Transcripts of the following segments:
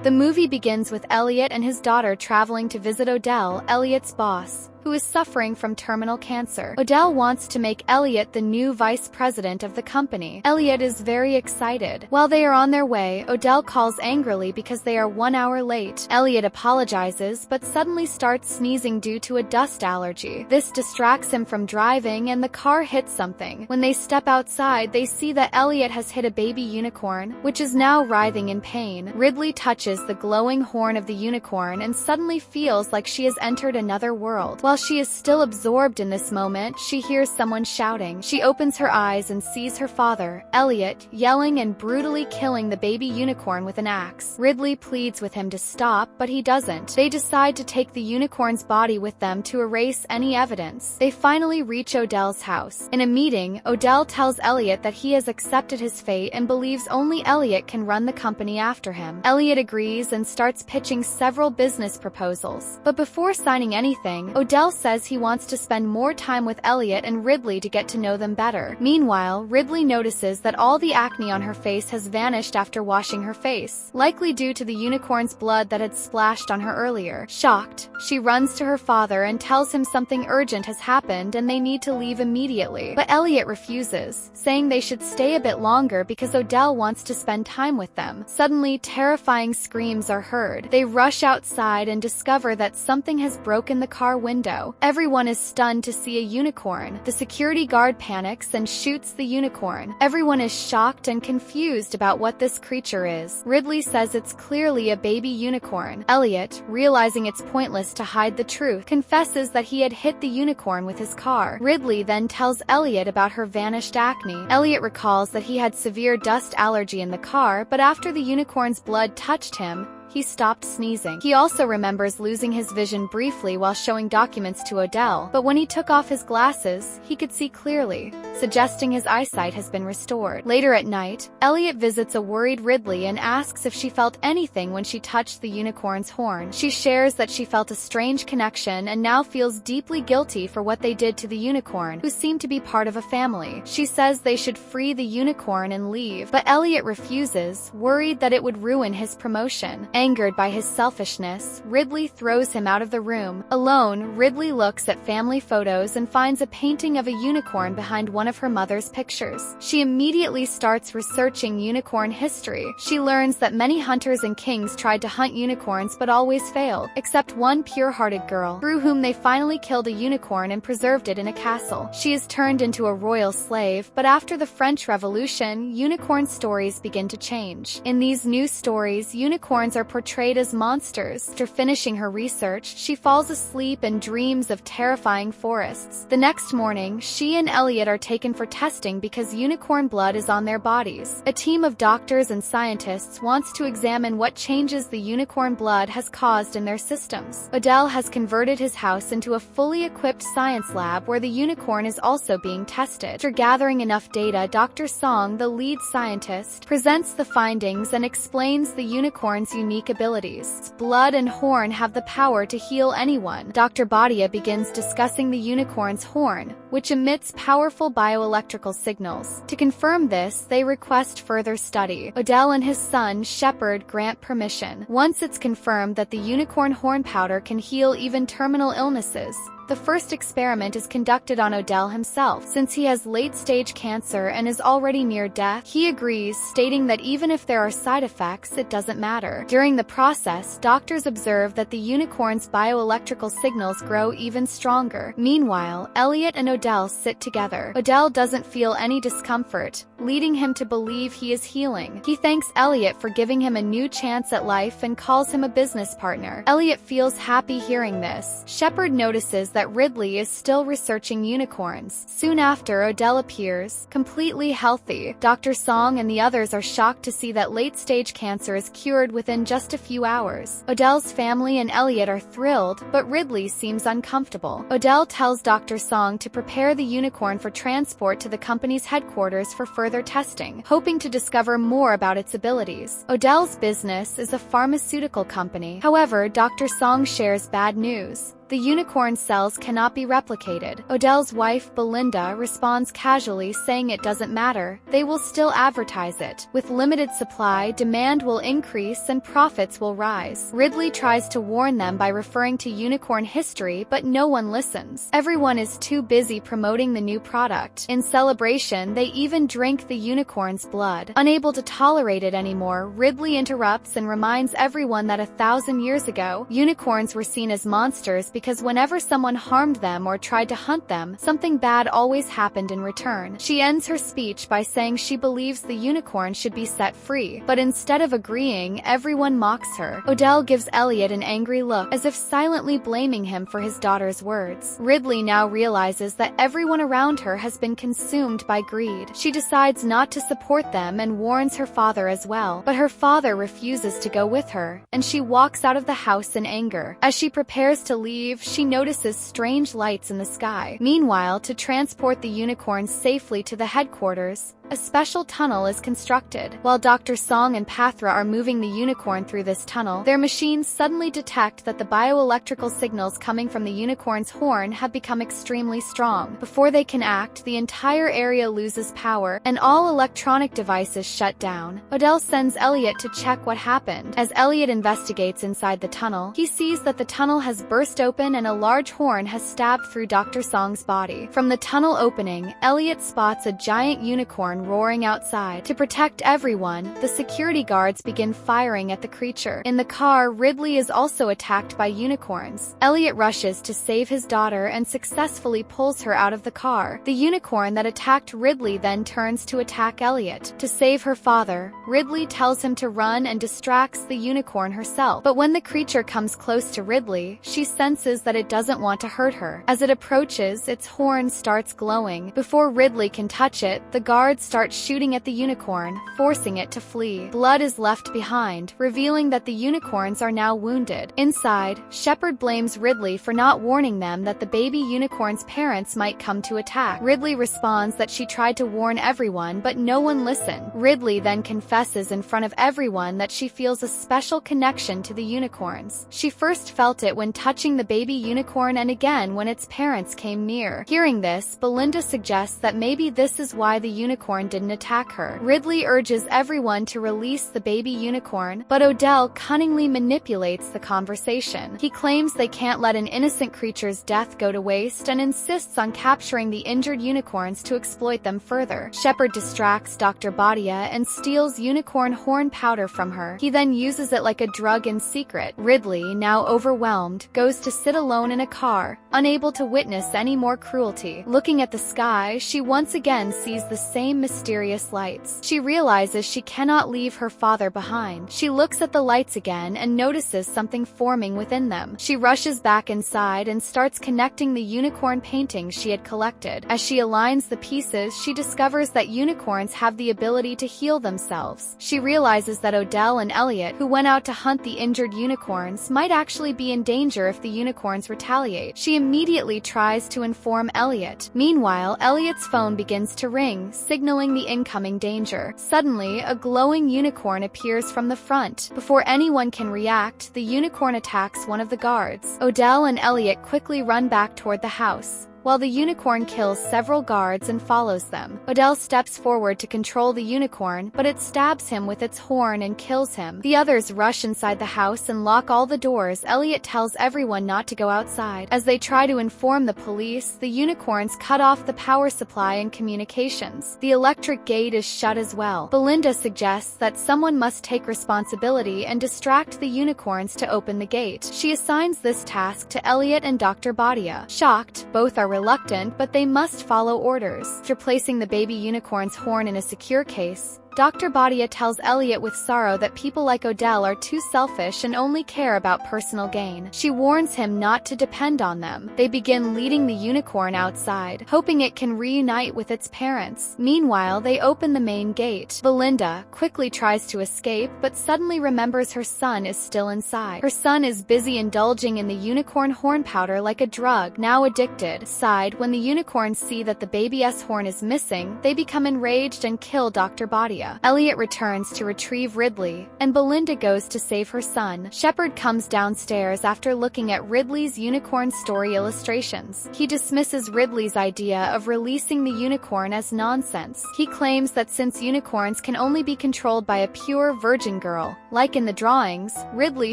The movie begins with Elliot and his daughter traveling to visit Odell, Elliot's boss, who is suffering from terminal cancer. Odell wants to make Elliot the new vice president of the company. Elliot is very excited. While they are on their way, Odell calls angrily because they are 1 hour late. Elliot apologizes but suddenly starts sneezing due to a dust allergy. This distracts him from driving and the car hits something. When they step outside, they see that Elliot has hit a baby unicorn, which is now writhing in pain. Radley touches the glowing horn of the unicorn and suddenly feels like she has entered another world. While she is still absorbed in this moment, she hears someone shouting. She opens her eyes and sees her father, Elliot, yelling and brutally killing the baby unicorn with an axe. Radley pleads with him to stop, but he doesn't. They decide to take the unicorn's body with them to erase any evidence. They finally reach Odell's house. In a meeting, Odell tells Elliot that he has accepted his fate and believes only Elliot can run the company after him. Elliot agrees and starts pitching several business proposals. But before signing anything, Odell says he wants to spend more time with Elliot and Radley to get to know them better. Meanwhile, Radley notices that all the acne on her face has vanished after washing her face, likely due to the unicorn's blood that had splashed on her earlier. Shocked, she runs to her father and tells him something urgent has happened and they need to leave immediately. But Elliot refuses, saying they should stay a bit longer because Odell wants to spend time with them. Suddenly, terrifying screams are heard. They rush outside and discover that something has broken the car window. Everyone is stunned to see a unicorn. The security guard panics and shoots the unicorn. Everyone is shocked and confused about what this creature is. Radley says it's clearly a baby unicorn. Elliot, realizing it's pointless to hide the truth, confesses that he had hit the unicorn with his car. Radley then tells Elliot about her vanished acne. Elliot recalls that he had severe dust allergy in the car, but after the unicorn's blood touched him, he stopped sneezing. He also remembers losing his vision briefly while showing documents to Odell, but when he took off his glasses, he could see clearly, suggesting his eyesight has been restored. Later at night, Elliot visits a worried Radley and asks if she felt anything when she touched the unicorn's horn. She shares that she felt a strange connection and now feels deeply guilty for what they did to the unicorn, who seemed to be part of a family. She says they should free the unicorn and leave, but Elliot refuses, worried that it would ruin his promotion. Angered by his selfishness, Radley throws him out of the room. Alone, Radley looks at family photos and finds a painting of a unicorn behind one of her mother's pictures. She immediately starts researching unicorn history. She learns that many hunters and kings tried to hunt unicorns but always failed, except one pure-hearted girl, through whom they finally killed a unicorn and preserved it in a castle. She is turned into a royal slave, but after the French Revolution, unicorn stories begin to change. In these new stories, unicorns are portrayed as monsters. After finishing her research, she falls asleep and dreams of terrifying forests. The next morning, she and Elliot are taken for testing because unicorn blood is on their bodies. A team of doctors and scientists wants to examine what changes the unicorn blood has caused in their systems. Odell has converted his house into a fully equipped science lab where the unicorn is also being tested. After gathering enough data, Dr. Song, the lead scientist, presents the findings and explains the unicorn's unique abilities. Its blood and horn have the power to heal anyone. Dr. Badia begins discussing the unicorn's horn, which emits powerful bioelectrical signals. To confirm this, they request further study. Odell and his son, Shepard, grant permission. Once it's confirmed that the unicorn horn powder can heal even terminal illnesses, the first experiment is conducted on Odell himself. Since he has late-stage cancer and is already near death, he agrees, stating that even if there are side effects, it doesn't matter. During the process, doctors observe that the unicorn's bioelectrical signals grow even stronger. Meanwhile, Elliot and Odell sit together. Odell doesn't feel any discomfort, leading him to believe he is healing. He thanks Elliot for giving him a new chance at life and calls him a business partner. Elliot feels happy hearing this. Shepard notices that Radley is still researching unicorns. Soon after, Odell appears, completely healthy. Dr. Song and the others are shocked to see that late-stage cancer is cured within just a few hours. Odell's family and Elliot are thrilled, but Radley seems uncomfortable. Odell tells Dr. Song to prepare the unicorn for transport to the company's headquarters for further testing, hoping to discover more about its abilities. Odell's business is a pharmaceutical company. However, Dr. Song shares bad news. The unicorn cells cannot be replicated. Odell's wife, Belinda, responds casually saying it doesn't matter, they will still advertise it. With limited supply, demand will increase and profits will rise. Ridley tries to warn them by referring to unicorn history, but no one listens. Everyone is too busy promoting the new product. In celebration, they even drink the unicorn's blood. Unable to tolerate it anymore, Ridley interrupts and reminds everyone that 1,000 years ago, unicorns were seen as monsters because whenever someone harmed them or tried to hunt them, something bad always happened in return. She ends her speech by saying she believes the unicorn should be set free, but instead of agreeing, everyone mocks her. Odell gives Elliot an angry look, as if silently blaming him for his daughter's words. Ridley now realizes that everyone around her has been consumed by greed. She decides not to support them and warns her father as well, but her father refuses to go with her, and she walks out of the house in anger. As she prepares to leave, she notices strange lights in the sky. Meanwhile, to transport the unicorn safely to the headquarters, a special tunnel is constructed. While Dr. Song and Pathra are moving the unicorn through this tunnel, their machines suddenly detect that the bioelectrical signals coming from the unicorn's horn have become extremely strong. Before they can act, the entire area loses power, and all electronic devices shut down. Odell sends Elliot to check what happened. As Elliot investigates inside the tunnel, he sees that the tunnel has burst open and a large horn has stabbed through Dr. Song's body. From the tunnel opening, Elliot spots a giant unicorn roaring outside. To protect everyone, the security guards begin firing at the creature. In the car, Ridley is also attacked by unicorns. Elliot rushes to save his daughter and successfully pulls her out of the car. The unicorn that attacked Ridley then turns to attack Elliot. To save her father, Ridley tells him to run and distracts the unicorn herself. But when the creature comes close to Ridley, she senses that it doesn't want to hurt her. As it approaches, its horn starts glowing. Before Ridley can touch it, the guards start shooting at the unicorn, forcing it to flee. Blood is left behind, revealing that the unicorns are now wounded. Inside, Shepard blames Ridley for not warning them that the baby unicorn's parents might come to attack. Ridley responds that she tried to warn everyone, but no one listened. Ridley then confesses in front of everyone that she feels a special connection to the unicorns. She first felt it when touching the baby unicorn and again when its parents came near. Hearing this, Belinda suggests that maybe this is why the unicorn didn't attack her. Ridley urges everyone to release the baby unicorn, but Odell cunningly manipulates the conversation. He claims they can't let an innocent creature's death go to waste and insists on capturing the injured unicorns to exploit them further. Shepard distracts Dr. Badia and steals unicorn horn powder from her. He then uses it like a drug in secret. Ridley, now overwhelmed, goes to sit alone in a car, unable to witness any more cruelty. Looking at the sky, she once again sees the same mysterious lights. She realizes she cannot leave her father behind. She looks at the lights again and notices something forming within them. She rushes back inside and starts connecting the unicorn paintings she had collected. As she aligns the pieces, she discovers that unicorns have the ability to heal themselves. She realizes that Odell and Elliot, who went out to hunt the injured unicorns, might actually be in danger if the unicorns retaliate. She immediately tries to inform Elliot. Meanwhile, Elliot's phone begins to ring, signaling the incoming danger. Suddenly, a glowing unicorn appears from the front. Before anyone can react, the unicorn attacks one of the guards. Odell and Elliot quickly run back toward the house, while the unicorn kills several guards and follows them. Odell steps forward to control the unicorn, but it stabs him with its horn and kills him. The others rush inside the house and lock all the doors. Elliot tells everyone not to go outside. As they try to inform the police, the unicorns cut off the power supply and communications. The electric gate is shut as well. Belinda suggests that someone must take responsibility and distract the unicorns to open the gate. She assigns this task to Elliot and Dr. Badia. Shocked, both are reluctant, but they must follow orders. After placing the baby unicorn's horn in a secure case, Dr. Badia tells Elliot with sorrow that people like Odell are too selfish and only care about personal gain. She warns him not to depend on them. They begin leading the unicorn outside, hoping it can reunite with its parents. Meanwhile, they open the main gate. Belinda quickly tries to escape, but suddenly remembers her son is still inside. Her son is busy indulging in the unicorn horn powder like a drug, now addicted. When the unicorns see that the baby's horn is missing, they become enraged and kill Dr. Badia. area. Elliot returns to retrieve Ridley, and Belinda goes to save her son. Shepard comes downstairs after looking at Ridley's unicorn story illustrations. He dismisses Ridley's idea of releasing the unicorn as nonsense. He claims that since unicorns can only be controlled by a pure virgin girl, like in the drawings, Ridley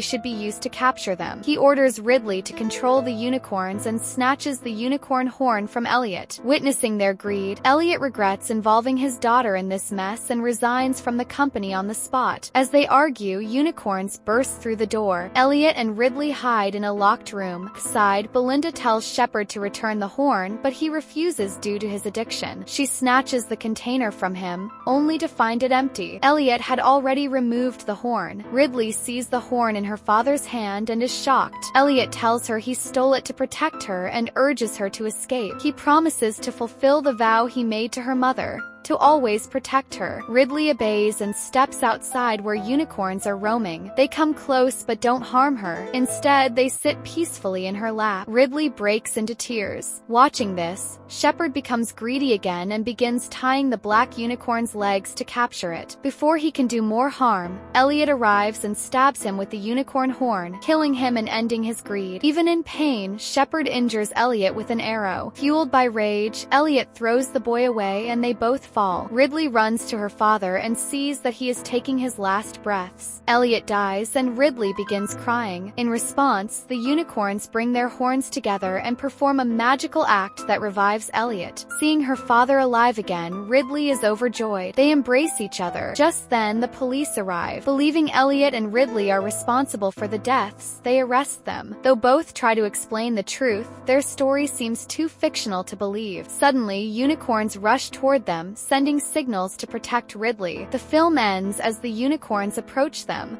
should be used to capture them. He orders Ridley to control the unicorns and snatches the unicorn horn from Elliot. Witnessing their greed, Elliot regrets involving his daughter in this mess and resigns from the company on the spot. As they argue, unicorns burst through the door. Elliot and Ridley hide in a locked room. Outside, Belinda tells Shepard to return the horn, but he refuses due to his addiction. She snatches the container from him, only to find it empty. Elliot had already removed the horn. Ridley sees the horn in her father's hand and is shocked. Elliot tells her he stole it to protect her and urges her to escape. He promises to fulfill the vow he made to her mother, to always protect her. Ridley obeys and steps outside where unicorns are roaming. They come close but don't harm her. Instead, they sit peacefully in her lap. Ridley breaks into tears. Watching this, Shepard becomes greedy again and begins tying the black unicorn's legs to capture it. Before he can do more harm, Elliot arrives and stabs him with the unicorn horn, killing him and ending his greed. Even in pain, Shepard injures Elliot with an arrow. Fueled by rage, Elliot throws the boy away and they both fall. Ridley runs to her father and sees that he is taking his last breaths. Elliot dies and Ridley begins crying. In response, the unicorns bring their horns together and perform a magical act that revives Elliot. Seeing her father alive again, Ridley is overjoyed. They embrace each other. Just then, the police arrive. Believing Elliot and Ridley are responsible for the deaths, they arrest them. Though both try to explain the truth, their story seems too fictional to believe. Suddenly, unicorns rush toward them, sending signals to protect Ridley. The film ends as the unicorns approach them,